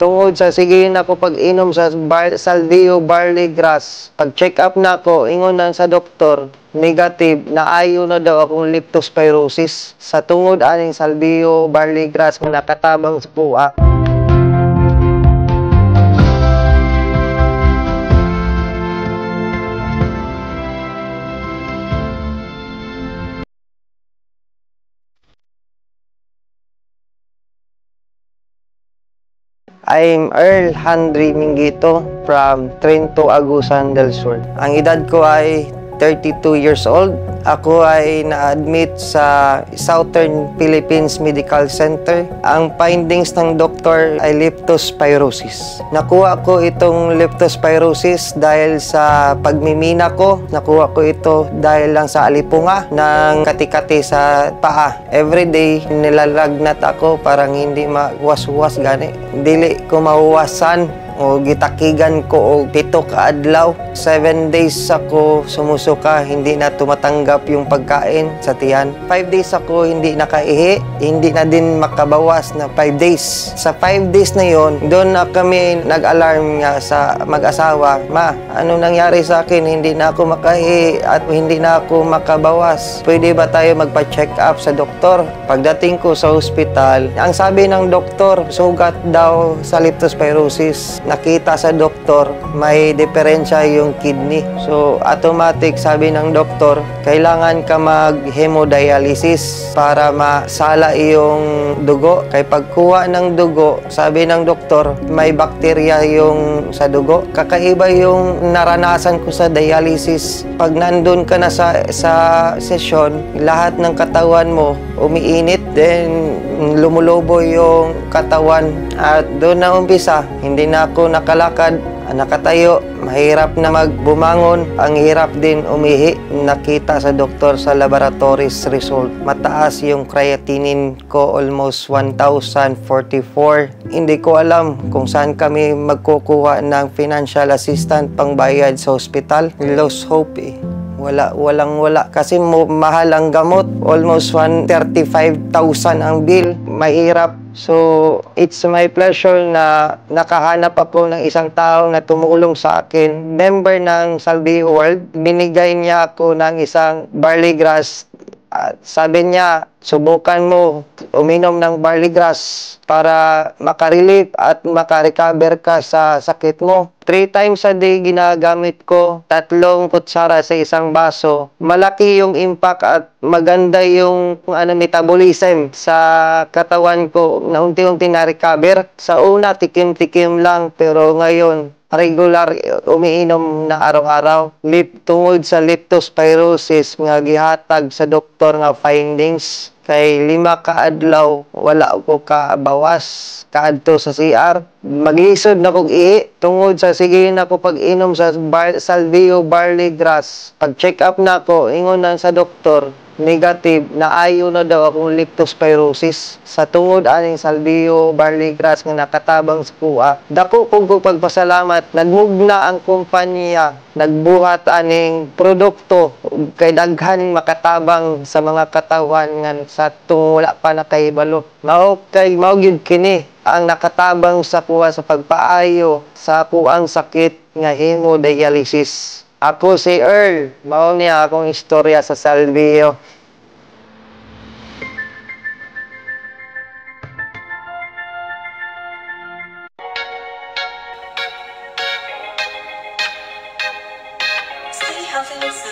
Tungod sa sige na ko pag-inom sa Salvio Barley Grass. Pag-check up na ko, ingon na sa doktor, negative, naayo na daw akong leptospirosis. Sa tungod aning Salvio Barley Grass nga nakatabang sa puwa. I'm Earl Handry Minguito from Trento, Agusan del Sur. Ang edad ko ay 32 years old. Ako ay na-admit sa Southern Philippines Medical Center. Ang findings ng doktor ay leptospirosis. Nakuha ko itong leptospirosis dahil sa pagmimina ko. Nakuha ko ito dahil lang sa alipunga ng kati-kati sa paa. Everyday, nilalagnat ako parang hindi mawas-was gani. Dili ko mawasan o gitakigan ko o 7 ka adlaw. 7 days ako sumusuka, hindi na tumatanggap yung pagkain sa tiyan. 5 days ako hindi nakaihi, hindi na din makabawas na 5 days. Sa 5 days na yon, doon na kami nag-alarm nga sa mag-asawa. Ma, ano nangyari sa akin? Hindi na ako makaihi at hindi na ako makabawas. Pwede ba tayo magpa-check up sa doktor? Pagdating ko sa ospital, ang sabi ng doktor, sugat daw sa leptospirosis. Nakita sa doktor, may diferensya yung kidney. So, automatic, sabi ng doktor, kailangan ka mag-hemodialysis para masala yung dugo. Kaya pagkuha ng dugo, sabi ng doktor, may bakterya yung sa dugo. Kakaiba yung naranasan ko sa dialysis. Pag nandun ka na sa session, lahat ng katawan mo umiinit, then lumulobo yung katawan. At doon na umpisa, hindi na ako nakalakad, nakatayo, mahirap na magbumangon, ang hirap din umihi. Nakita sa doktor sa laboratories result, mataas yung creatinine ko, almost 1,044. Hindi ko alam kung saan kami magkukuha ng financial assistant pangbayad sa hospital. Lost hope eh. Walang-wala. Kasi mahal ang gamot. Almost 135,000 ang bill. Mahirap. So, it's my pleasure na nakahanap ako ng isang tao na tumulong sa akin. Member ng Salvio World. Binigay niya ako ng isang barley grass. At sabi niya, subukan mo uminom ng barley grass para makarelief at makarecover ka sa sakit mo. 3 times a day ginagamit ko, 3 kutsara sa isang baso. Malaki yung impact at maganda yung metabolism sa katawan ko na unti-unti na-recover. Sa una, tikim-tikim lang, pero ngayon, regular umiinom na araw-araw. Tungod sa leptospirosis nga gihatag sa doktor nga findings, kay 5 ka adlaw wala ko kabawas kaadto sa CR. Maglisod na kog ihi tungod sa sige na ko pag-inom sa Salvio Barley Grass. Pag-check up na ko, ingon na sa doktor, negative, naayo na daw akong leptospirosis. Sa tungod aning Salvio Barley Grass nga nakatabang sa kuha, dako kog pagpasalamat. Nagmugna ang kumpanya, nagbuhat aning produkto kay daghan makatabang sa mga katawan nga sa wala pa nakahibalo. Mao gyud kini ang nakatabang sa kuha sa pagpaayo sa kuang sakit nga hemodialysis. Ako si Earl, mao niya akong istorya sa Salvio. Stay healthy and